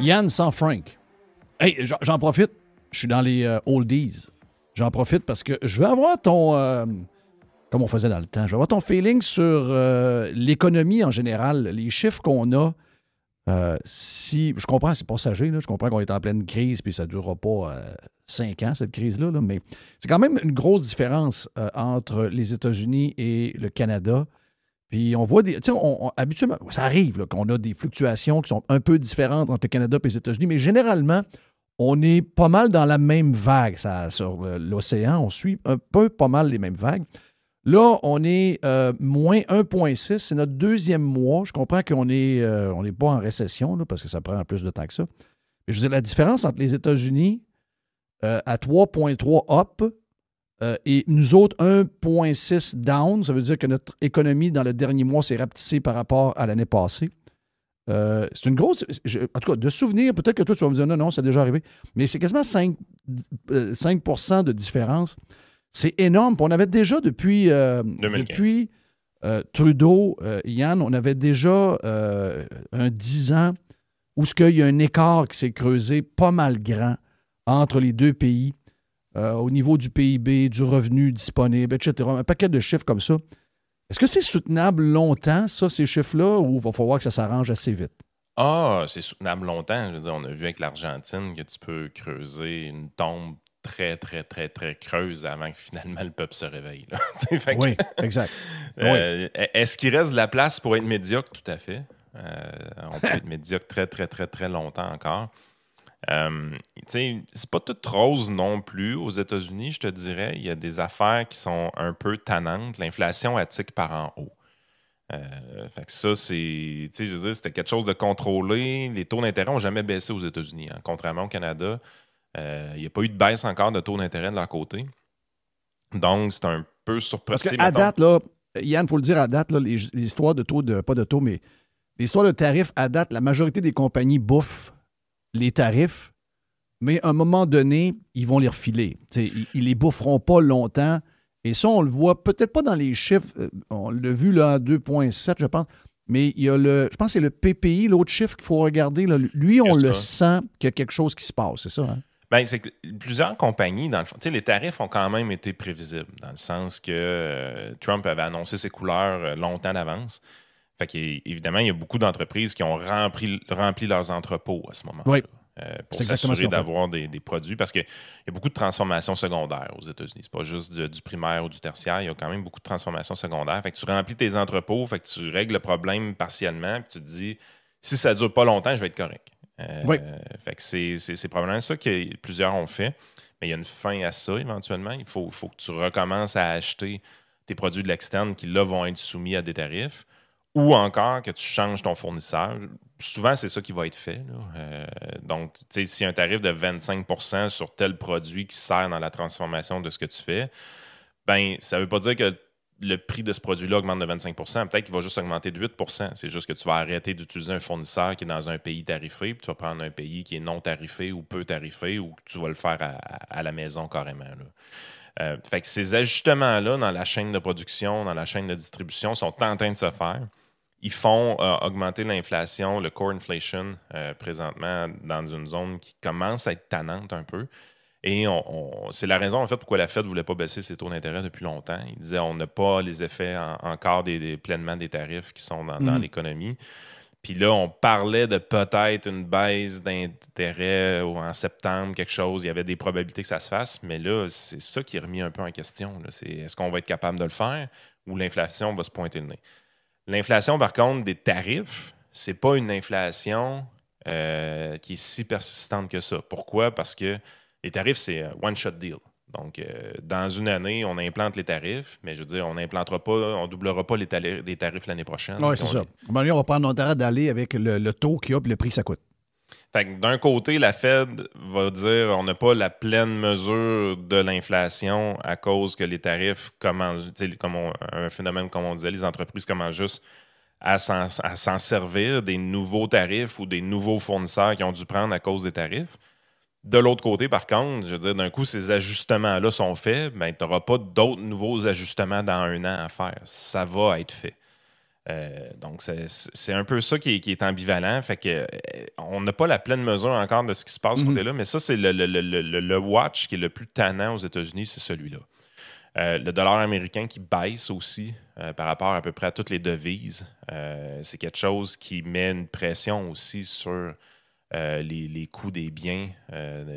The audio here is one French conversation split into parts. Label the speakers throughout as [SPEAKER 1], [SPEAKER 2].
[SPEAKER 1] Yann sans Frank. Hey, j'en profite. Je suis dans les oldies. J'en profite parce que je veux avoir ton... comme on faisait dans le temps, je veux avoir ton feeling sur l'économie en général, les chiffres qu'on a. Si je comprends, c'est passager, là, je comprends qu'on est en pleine crise puis ça ne durera pas 5 ans, cette crise-là, là, mais c'est quand même une grosse différence entre les États-Unis et le Canada. Puis on voit des. Tu sais, habituellement, ça arrive là, qu'on a des fluctuations qui sont un peu différentes entre le Canada et les États-Unis, mais généralement, on est pas mal dans la même vague sur l'océan. On suit un peu pas mal les mêmes vagues. Là, on est moins 1,6. C'est notre deuxième mois. Je comprends qu'on n'est pas en récession là, parce que ça prend plus de temps que ça. Mais je veux dire, la différence entre les États-Unis à 3,3 up et nous autres 1,6 down, ça veut dire que notre économie dans le dernier mois s'est rapetissée par rapport à l'année passée. C'est une grosse... en tout cas, de souvenir, peut-être que toi, tu vas me dire non, c'est déjà arrivé, mais c'est quasiment 5 de différence. C'est énorme. Puis on avait déjà depuis Trudeau, Yann, on avait déjà un 10 ans où il y a un écart qui s'est creusé pas mal grand entre les deux pays au niveau du PIB, du revenu disponible, etc. Un paquet de chiffres comme ça. Est-ce que c'est soutenable longtemps, ça, ces chiffres-là, ou il va falloir que ça s'arrange assez vite?
[SPEAKER 2] Ah, c'est soutenable longtemps. Je veux dire, on a vu avec l'Argentine que tu peux creuser une tombe très, très, très, très creuse avant que finalement le peuple se réveille. Là.
[SPEAKER 1] Oui, exact.
[SPEAKER 2] Est-ce qu'il reste de la place pour être médiocre? Tout à fait. On peut être médiocre très, très, très, très longtemps encore. C'est pas tout rose non plus aux États-Unis, je te dirais. Il y a des affaires qui sont un peu tannantes. L'inflation tique par en haut. Fait que ça, c'est. Je veux dire, c'était quelque chose de contrôlé. Les taux d'intérêt n'ont jamais baissé aux États-Unis. Hein. Contrairement au Canada, il n'y a pas eu de baisse encore de taux d'intérêt de leur côté. Donc, c'est un peu surprenant.
[SPEAKER 1] Parce qu'à date, là, Yann, il faut le dire, à date, là, les histoires de taux, pas de taux, mais l'histoire de tarifs, à date, la majorité des compagnies bouffent les tarifs, mais à un moment donné, ils vont les refiler. Ils les boufferont pas longtemps. Et ça, on le voit peut-être pas dans les chiffres. On l'a vu là, à 2,7, je pense. Mais il y a je pense que c'est le PPI, l'autre chiffre qu'il faut regarder. Là. Lui, on le sent qu'il y a quelque chose qui se passe, c'est ça? Hein?
[SPEAKER 2] Bien, c'est que plusieurs compagnies, dans le fond, les tarifs ont quand même été prévisibles, dans le sens que Trump avait annoncé ses couleurs longtemps d'avance. Fait qu'évidemment, il y a beaucoup d'entreprises qui ont rempli leurs entrepôts à ce moment-là.
[SPEAKER 1] Oui.
[SPEAKER 2] Pour s'assurer d'avoir des produits, parce qu'il y a beaucoup de transformations secondaires aux États-Unis. C'est pas juste du primaire ou du tertiaire, il y a quand même beaucoup de transformations secondaires. Fait que tu remplis tes entrepôts, fait que tu règles le problème partiellement, puis tu te dis, si ça dure pas longtemps, je vais être correct.
[SPEAKER 1] Oui.
[SPEAKER 2] Fait que c'est probablement ça que plusieurs ont fait, mais il y a une fin à ça éventuellement. Il faut que tu recommences à acheter tes produits de l'externe qui, là, vont être soumis à des tarifs, ou encore que tu changes ton fournisseur. Souvent, c'est ça qui va être fait. Donc, tu sais, si un tarif de 25 % sur tel produit qui sert dans la transformation de ce que tu fais, ben ça ne veut pas dire que le prix de ce produit-là augmente de 25 %. Peut-être qu'il va juste augmenter de 8 %. C'est juste que tu vas arrêter d'utiliser un fournisseur qui est dans un pays tarifé, puis tu vas prendre un pays qui est non tarifé ou peu tarifé, ou tu vas le faire à la maison carrément. Là. Fait que ces ajustements-là dans la chaîne de production, dans la chaîne de distribution, sont en train de se faire. Ils font augmenter l'inflation, le core inflation, présentement, dans une zone qui commence à être tannante un peu. Et c'est la raison, en fait, pourquoi la Fed ne voulait pas baisser ses taux d'intérêt depuis longtemps. Il disait on n'a pas les effets encore pleinement des tarifs qui sont dans l'économie. Puis là, on parlait de peut-être une baisse d'intérêt en septembre, quelque chose. Il y avait des probabilités que ça se fasse. Mais là, c'est ça qui est remis un peu en question. Là. Est-ce qu'on va être capable de le faire ou l'inflation va se pointer le nez? L'inflation, par contre, des tarifs, c'est pas une inflation qui est si persistante que ça. Pourquoi? Parce que les tarifs, c'est one-shot deal. Donc, dans une année, on implante les tarifs, mais je veux dire, on n'implantera pas, on doublera pas les tarifs l'année prochaine.
[SPEAKER 1] Oui, c'est ça. On va prendre notre intérêt d'aller avec le taux qu'il y a et le prix que ça coûte.
[SPEAKER 2] Fait que d'un côté, la Fed va dire on n'a pas la pleine mesure de l'inflation à cause que les tarifs commencent, un phénomène comme on disait, les entreprises commencent juste à s'en servir des nouveaux tarifs ou des nouveaux fournisseurs qui ont dû prendre à cause des tarifs. De l'autre côté, par contre, je veux dire, d'un coup, ces ajustements-là sont faits, ben, tu n'auras pas d'autres nouveaux ajustements dans un an à faire. Ça va être fait. Donc, c'est un peu ça qui est ambivalent. Fait que on n'a pas la pleine mesure encore de ce qui se passe de ce côté-là, mais ça, c'est le watch qui est le plus tannant aux États-Unis, c'est celui-là. Le dollar américain qui baisse aussi par rapport à peu près à toutes les devises. C'est quelque chose qui met une pression aussi sur les coûts des biens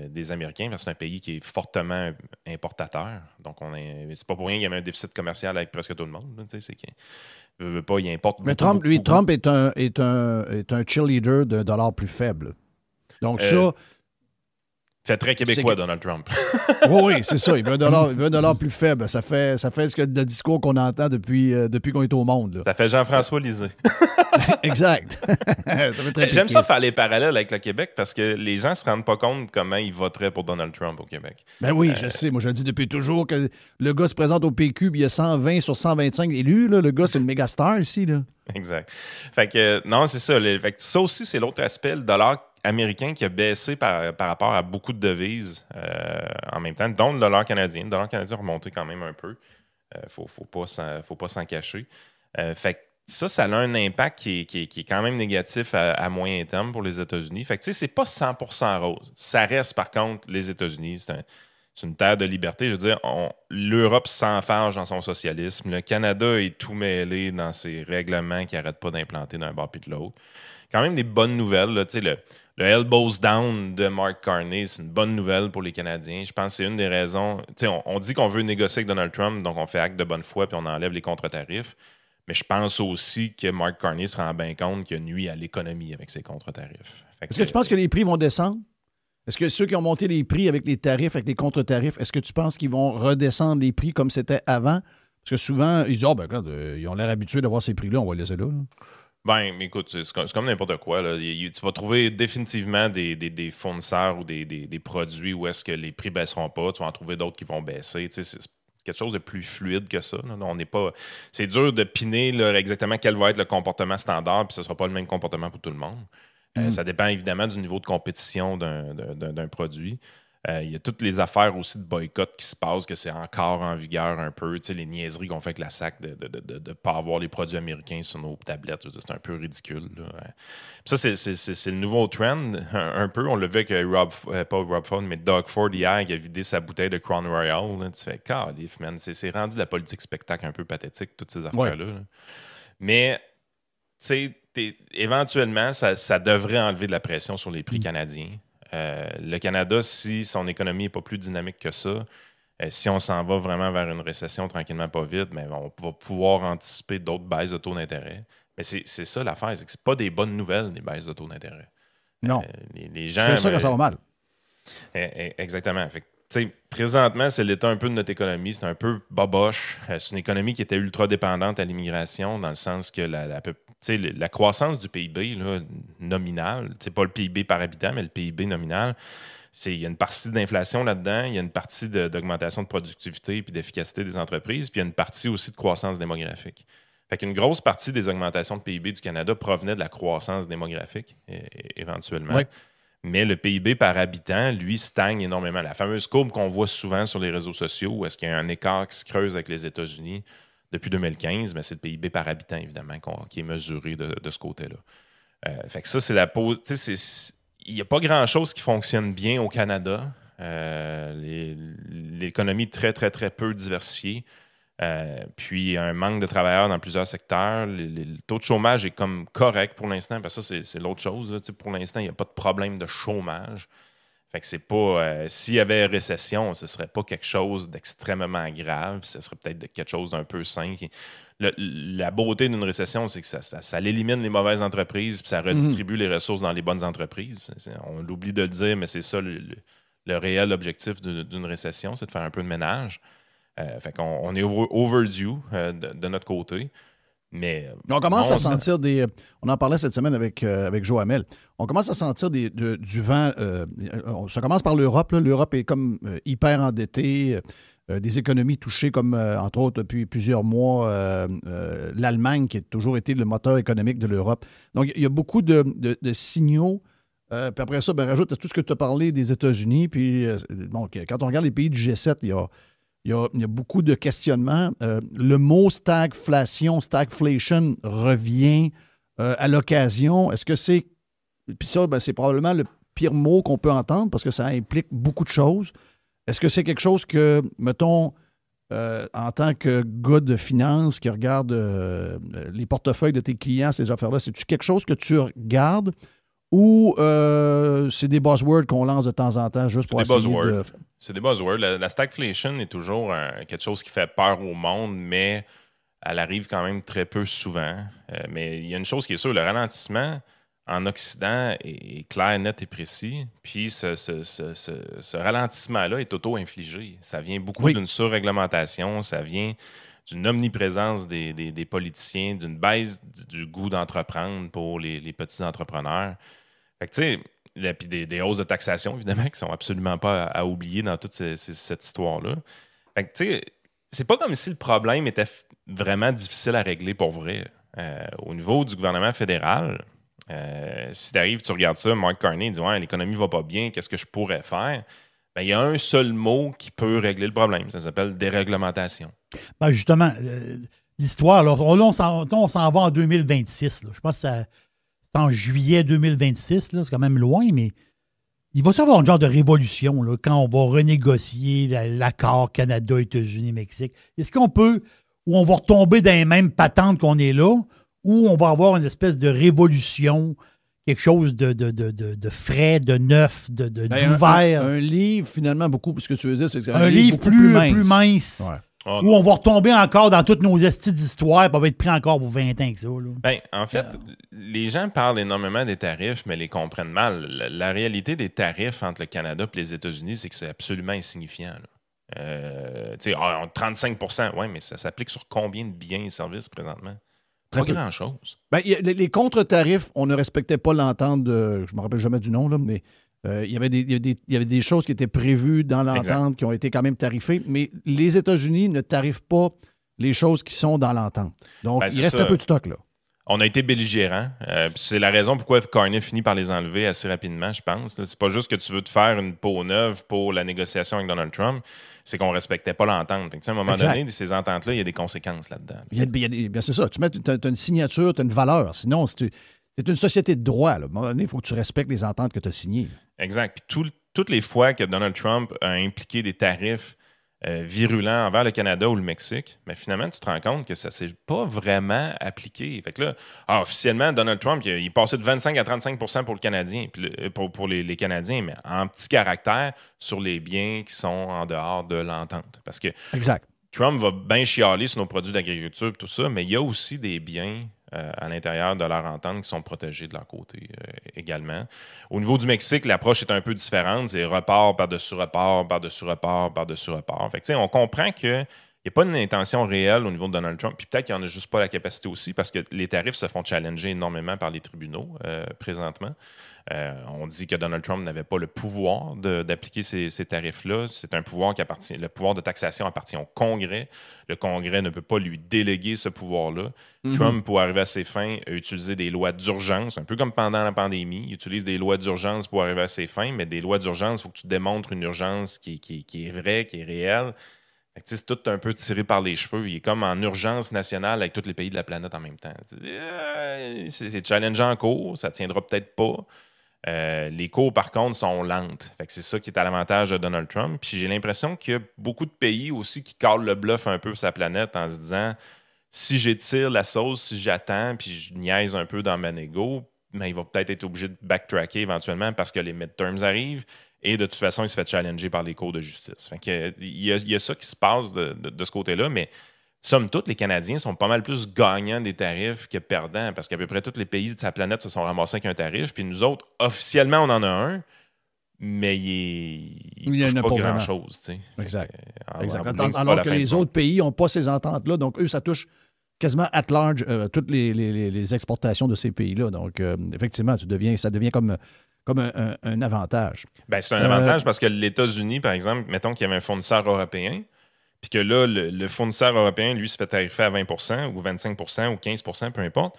[SPEAKER 2] des Américains, parce que c'est un pays qui est fortement importateur. Donc, c'est pas pour rien qu'il y avait un déficit commercial avec presque tout le monde. Là, c'est qu'il veut pas, il importe
[SPEAKER 1] Mais
[SPEAKER 2] beaucoup,
[SPEAKER 1] Trump est un cheerleader d'un dollar plus faible. Donc ça...
[SPEAKER 2] Fait très québécois, Donald Trump.
[SPEAKER 1] Oui, c'est ça. Il veut un dollar plus faible. Ça fait ce que le discours qu'on entend depuis qu'on est au monde. Là.
[SPEAKER 2] Ça fait Jean-François Lisée.
[SPEAKER 1] Exact.
[SPEAKER 2] J'aime ça faire les parallèles avec le Québec parce que les gens ne se rendent pas compte comment ils voteraient pour Donald Trump au Québec.
[SPEAKER 1] Ben oui, je sais. Moi, je le dis depuis toujours que le gars se présente au PQ puis il y a 120 sur 125 élus. Là. Le gars, c'est une méga star ici. Là.
[SPEAKER 2] Exact. Fait que, non, c'est ça. Fait que ça aussi, c'est l'autre aspect. Le dollar américain qui a baissé par rapport à beaucoup de devises en même temps, dont le dollar canadien. Le dollar canadien a remonté quand même un peu. Faut pas s'en cacher. Fait que ça a un impact qui est quand même négatif à moyen terme pour les États-Unis. Fait que, tu sais, c'est pas 100% rose. Ça reste, par contre, les États-Unis. C'est une terre de liberté. Je veux dire, l'Europe s'enfarge dans son socialisme. Le Canada est tout mêlé dans ses règlements qui n'arrêtent pas d'implanter d'un bord puis de l'autre. Quand même des bonnes nouvelles. Là, le elbows down de Mark Carney, c'est une bonne nouvelle pour les Canadiens. Je pense que c'est une des raisons. On dit qu'on veut négocier avec Donald Trump, donc on fait acte de bonne foi puis on enlève les contre-tarifs. Mais je pense aussi que Mark Carney se rend bien compte qu'il a nuit à l'économie avec ses contre-tarifs.
[SPEAKER 1] Est-ce que tu penses que les prix vont descendre? Est-ce que ceux qui ont monté les prix avec les tarifs, avec les contre-tarifs, est-ce que tu penses qu'ils vont redescendre les prix comme c'était avant? Parce que souvent, ils disent, regarde, ils ont l'air habitués d'avoir ces prix-là, on va les laisser là.
[SPEAKER 2] Ben, écoute, c'est comme n'importe quoi. Là. Tu vas trouver définitivement des fournisseurs ou des produits où est-ce que les prix ne baisseront pas. Tu vas en trouver d'autres qui vont baisser. C'est quelque chose de plus fluide que ça. Là. On n'est pas... C'est dur de piner là, exactement quel va être le comportement standard, puis ce ne sera pas le même comportement pour tout le monde. Ça dépend évidemment du niveau de compétition d'un produit. Il y a toutes les affaires aussi de boycott qui se passent, que c'est encore en vigueur un peu. Tu sais, les niaiseries qu'on fait avec la SAC de ne pas avoir les produits américains sur nos tablettes. C'est un peu ridicule. Là. Puis ça, c'est le nouveau trend, un peu. On l'a vu avec pas Rob Ford, mais Doug Ford hier, qui a vidé sa bouteille de Crown Royal. Là. Tu fais, calif, man. C'est rendu de la politique spectacle un peu pathétique, toutes ces affaires-là. Là. Mais, tu sais, éventuellement, ça devrait enlever de la pression sur les prix canadiens. Le Canada, si son économie n'est pas plus dynamique que ça, si on s'en va vraiment vers une récession tranquillement pas vite, mais on va pouvoir anticiper d'autres baisses de taux d'intérêt. Mais c'est ça l'affaire, c'est que c'est pas des bonnes nouvelles, les baisses de taux d'intérêt.
[SPEAKER 1] Non.
[SPEAKER 2] Les gens,
[SPEAKER 1] tu fais ça quand ça va mal.
[SPEAKER 2] Exactement. Fait que, présentement, c'est l'état un peu de notre économie. C'est un peu boboche. C'est une économie qui était ultra dépendante à l'immigration, dans le sens que la croissance du PIB là, nominal, pas le PIB par habitant, mais le PIB nominal, il y a une partie d'inflation là-dedans, il y a une partie d'augmentation de productivité et d'efficacité des entreprises, puis il y a une partie aussi de croissance démographique. Fait qu'une grosse partie des augmentations de PIB du Canada provenait de la croissance démographique, éventuellement. Oui. Mais le PIB par habitant, lui, stagne énormément. La fameuse courbe qu'on voit souvent sur les réseaux sociaux, où est-ce qu'il y a un écart qui se creuse avec les États-Unis depuis 2015, mais c'est le PIB par habitant, évidemment, qui est mesuré de ce côté-là. Fait que ça, c'est la pause. Il n'y a pas grand-chose qui fonctionne bien au Canada. L'économie est très, très, très peu diversifiée. Puis un manque de travailleurs dans plusieurs secteurs. Le taux de chômage est comme correct pour l'instant, parce que ça, c'est l'autre chose. Là. Pour l'instant, il n'y a pas de problème de chômage. Fait que c'est pas. S'il y avait récession, ce serait pas quelque chose d'extrêmement grave. Ce serait peut-être quelque chose d'un peu sain. La beauté d'une récession, c'est que ça élimine les mauvaises entreprises puis ça redistribue les ressources dans les bonnes entreprises. On l'oublie de le dire, mais c'est ça le réel objectif d'une récession, c'est de faire un peu de ménage. Fait qu'on est overdue de notre côté. Mais
[SPEAKER 1] on commence à sentir des... On en parlait cette semaine avec Joe Hamel. On commence à sentir du vent. Ça commence par l'Europe. Là. L'Europe est comme hyper endettée. Des économies touchées comme, entre autres, depuis plusieurs mois, l'Allemagne, qui a toujours été le moteur économique de l'Europe. Donc, il y a beaucoup de signaux. Puis après ça, rajoute à tout ce que tu as parlé des États-Unis. Puis, quand on regarde les pays du G7, il y a il y a beaucoup de questionnements. Le mot stagflation revient à l'occasion. Est-ce que c'est... Puis ça, ben, c'est probablement le pire mot qu'on peut entendre parce que ça implique beaucoup de choses. Est-ce que c'est quelque chose que, mettons, en tant que gars de finance qui regarde les portefeuilles de tes clients, ces affaires-là, c'est-tu quelque chose que tu regardes ou c'est des buzzwords qu'on lance de temps en temps juste pour essayer de...
[SPEAKER 2] C'est des buzzwords. La stagflation est toujours quelque chose qui fait peur au monde, mais elle arrive quand même très peu souvent. Mais il y a une chose qui est sûre, le ralentissement en Occident est clair, net et précis. Puis ce ralentissement-là est auto-infligé. Ça vient beaucoup d'une surréglementation, ça vient d'une omniprésence des politiciens, d'une baisse du goût d'entreprendre pour les petits entrepreneurs. Fait que, tu sais, puis des hausses de taxation, évidemment, qui sont absolument pas à oublier dans toute cette histoire-là. Fait que, tu sais, c'est pas comme si le problème était vraiment difficile à régler pour vrai. Au niveau du gouvernement fédéral, si tu arrives, tu regardes ça, Mark Carney dit « Ouais, l'économie va pas bien, qu'est-ce que je pourrais faire? » Ben, il y a un seul mot qui peut régler le problème. Ça s'appelle déréglementation.
[SPEAKER 3] Ben justement, l'histoire, là, on s'en va en 2026. Là. Je pense que c'est en juillet 2026. Là, c'est quand même loin, mais il va y avoir un genre de révolution là, quand on va renégocier l'accord Canada, États-Unis, Mexique. Est-ce qu'on peut, ou on va retomber dans les mêmes patentes qu'on est là, ou on va avoir une espèce de révolution, quelque chose de frais, de neuf, d'ouvert.
[SPEAKER 1] Un livre, finalement, beaucoup, ce que tu veux dire, c'est
[SPEAKER 3] un livre plus mince.
[SPEAKER 1] Ouais.
[SPEAKER 3] Où on va retomber encore dans toutes nos estis d'histoire, puis on va être pris encore pour 20 ans avec ça. Là.
[SPEAKER 2] Ben, en fait, les gens parlent énormément des tarifs, mais les comprennent mal. La réalité des tarifs entre le Canada et les États-Unis, c'est que c'est absolument insignifiant. 35 %, oui, mais ça s'applique sur combien de biens et services présentement? Pas grand-chose.
[SPEAKER 1] Ben, les contre-tarifs, on ne respectait pas l'entente de... Je ne me rappelle jamais du nom, là, mais il y avait des choses qui étaient prévues dans l'entente qui ont été quand même tarifées, mais les États-Unis ne tarifent pas les choses qui sont dans l'entente. Donc, il reste un peu de stock, là.
[SPEAKER 2] On a été belligérants. C'est la raison pourquoi Carney finit par les enlever assez rapidement, je pense. C'est pas juste que tu veux te faire une peau neuve pour la négociation avec Donald Trump, c'est qu'on respectait pas l'entente. À un moment donné, ces ententes-là, il y a des conséquences là-dedans.
[SPEAKER 1] C'est ça. Tu as une signature, tu as une valeur. Sinon, c'est une société de droit. Là. À un moment donné, il faut que tu respectes les ententes que tu as signées.
[SPEAKER 2] Exact. Puis toutes les fois que Donald Trump a impliqué des tarifs virulent envers le Canada ou le Mexique, mais finalement, tu te rends compte que ça ne s'est pas vraiment appliqué. Fait que là, officiellement, Donald Trump, il est passé de 25 à 35 % pour le Canadien, pour les Canadiens, mais en petit caractère sur les biens qui sont en dehors de l'entente. Parce que Trump va bien chialer sur nos produits d'agriculture et tout ça, mais il y a aussi des biens à l'intérieur de leur entente qui sont protégés de leur côté également. Au niveau du Mexique, l'approche est un peu différente. C'est report par-dessus report, par-dessus report, par-dessus report. Fait que, on comprend qu'il n'y a pas une intention réelle au niveau de Donald Trump. Puis peut-être qu'il n'y en a juste pas la capacité aussi parce que les tarifs se font challenger énormément par les tribunaux présentement. On dit que Donald Trump n'avait pas le pouvoir d'appliquer ces tarifs-là. C'est un pouvoir le pouvoir de taxation appartient au Congrès. Le Congrès ne peut pas lui déléguer ce pouvoir-là. Trump, pour arriver à ses fins, a utilisé des lois d'urgence, un peu comme pendant la pandémie. Il utilise des lois d'urgence pour arriver à ses fins, mais des lois d'urgence, il faut que tu démontres une urgence qui est vraie, qui est réelle. C'est tout un peu tiré par les cheveux. Il est comme en urgence nationale avec tous les pays de la planète en même temps. C'est challengeant en cours, ça ne tiendra peut-être pas. Les cours, par contre, sont lentes. Fait que c'est ça qui est à l'avantage de Donald Trump. Puis j'ai l'impression qu'il y a beaucoup de pays aussi qui calent le bluff un peu sur sa planète en se disant si j'étire la sauce, si j'attends, puis je niaise un peu dans ma négo, ben, il va peut-être être obligé de backtracker éventuellement parce que les midterms arrivent. Et de toute façon, il se fait challenger par les cours de justice. Fait que, il y a ça qui se passe de ce côté-là, mais somme toute, les Canadiens sont pas mal plus gagnants des tarifs que perdants parce qu'à peu près tous les pays de sa planète se sont ramassés avec un tarif. Puis nous autres, officiellement, on en a un, mais il n'y a pas grand-chose.
[SPEAKER 1] Exact. Alors que les autres pays n'ont pas ces ententes-là. Donc, eux, ça touche quasiment at large toutes les exportations de ces pays-là. Donc, effectivement, ça devient comme un avantage.
[SPEAKER 2] Ben, c'est un avantage parce que les États-Unis, par exemple, mettons qu'il y avait un fournisseur européen, puis que là, le fournisseur européen, lui, se fait tarifer à 20 % ou 25 % ou 15 %, peu importe.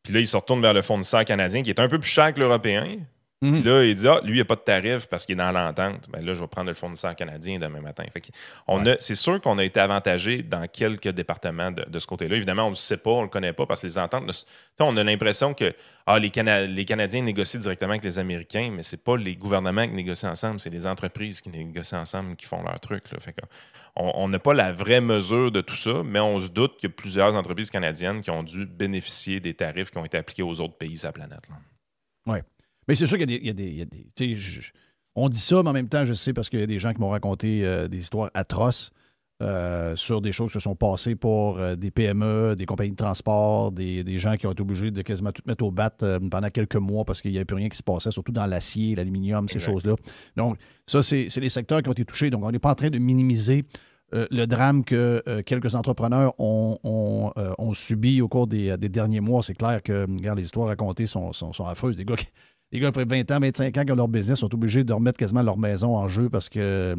[SPEAKER 2] Puis là, il se retourne vers le fournisseur canadien qui est un peu plus cher que l'européen. Puis là, il dit, lui, il n'y a pas de tarif parce qu'il est dans l'entente. Ben là, je vais prendre le fournisseur canadien demain matin. C'est sûr qu'on a été avantagé dans quelques départements de ce côté-là. Évidemment, on ne le sait pas, on ne le connaît pas parce que les ententes, on a l'impression que les Canadiens négocient directement avec les Américains, mais ce n'est pas les gouvernements qui négocient ensemble, c'est les entreprises qui négocient ensemble qui font leur truc. Là. On n'a pas la vraie mesure de tout ça, mais on se doute qu'il y a plusieurs entreprises canadiennes qui ont dû bénéficier des tarifs qui ont été appliqués aux autres pays sur la planète.
[SPEAKER 1] Oui. Mais c'est sûr qu'il y a des on dit ça, mais en même temps, je sais parce qu'il y a des gens qui m'ont raconté des histoires atroces sur des choses qui se sont passées pour des PME, des compagnies de transport, des gens qui ont été obligés de quasiment tout mettre au bat pendant quelques mois parce qu'il n'y avait plus rien qui se passait, surtout dans l'acier, l'aluminium, ces choses-là. Donc, ça, c'est les secteurs qui ont été touchés. Donc, on n'est pas en train de minimiser le drame que quelques entrepreneurs ont subi au cours des derniers mois. C'est clair que, regarde, les histoires racontées sont affreuses. Les gars, après 20 ans, 25 ans qui ont leur business, sont obligés de remettre quasiment leur maison en jeu parce que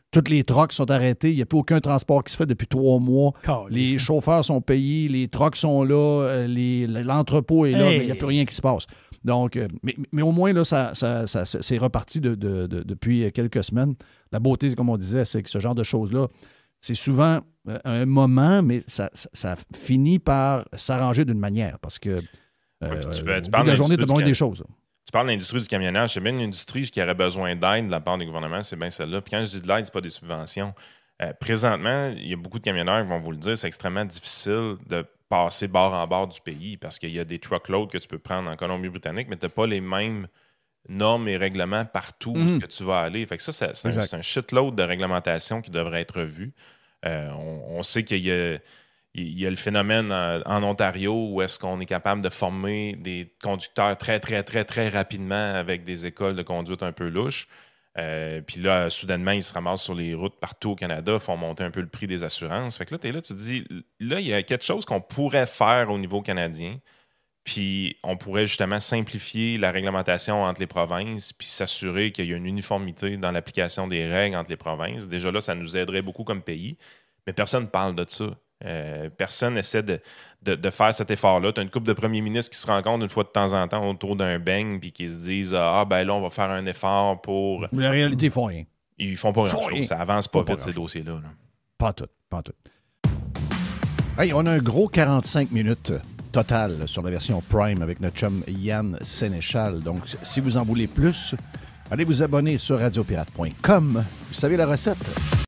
[SPEAKER 1] toutes les trucks sont arrêtés. Il n'y a plus aucun transport qui se fait depuis 3 mois. Les chauffeurs sont payés, les trucks sont là, l'entrepôt est là, mais il n'y a plus rien qui se passe. Donc, mais au moins, là, ça c'est reparti depuis quelques semaines. La beauté, comme on disait, c'est que ce genre de choses-là, c'est souvent un moment, mais ça finit par s'arranger d'une manière parce que
[SPEAKER 2] tu
[SPEAKER 1] de
[SPEAKER 2] parles
[SPEAKER 1] la journée, tu as besoin des choses.
[SPEAKER 2] Tu parles de l'industrie du camionnage. C'est bien une industrie qui aurait besoin d'aide de la part des gouvernements, c'est bien celle-là. Puis quand je dis de l'aide, ce n'est pas des subventions. Présentement, il y a beaucoup de camionneurs qui vont vous le dire, c'est extrêmement difficile de passer bord en bord du pays parce qu'il y a des truckloads que tu peux prendre en Colombie-Britannique, mais tu n'as pas les mêmes normes et règlements partout où que tu vas aller. Fait que ça, c'est un shitload de réglementation qui devrait être vu. On sait qu'il y a le phénomène en Ontario où est-ce qu'on est capable de former des conducteurs très, très, très, très rapidement avec des écoles de conduite un peu louches. Puis là, soudainement, ils se ramassent sur les routes partout au Canada, font monter un peu le prix des assurances. Fait que là, tu es là, tu te dis, là, il y a quelque chose qu'on pourrait faire au niveau canadien, puis on pourrait justement simplifier la réglementation entre les provinces, puis s'assurer qu'il y a une uniformité dans l'application des règles entre les provinces. Déjà là, ça nous aiderait beaucoup comme pays, mais personne ne parle de ça. Personne n'essaie de faire cet effort-là. Tu as une couple de premiers ministres qui se rencontrent une fois de temps en temps autour d'un beigne puis qui se disent ben là, on va faire un effort pour.
[SPEAKER 1] Mais la réalité, ils font rien.
[SPEAKER 2] Ils font pas grand-chose. Ça avance pas vite, ces dossiers-là. Là.
[SPEAKER 1] Pas tout. Hey, on a un gros 45 minutes total sur la version Prime avec notre chum Yann Sénéchal. Donc, si vous en voulez plus, allez vous abonner sur radiopirate.com. Vous savez la recette.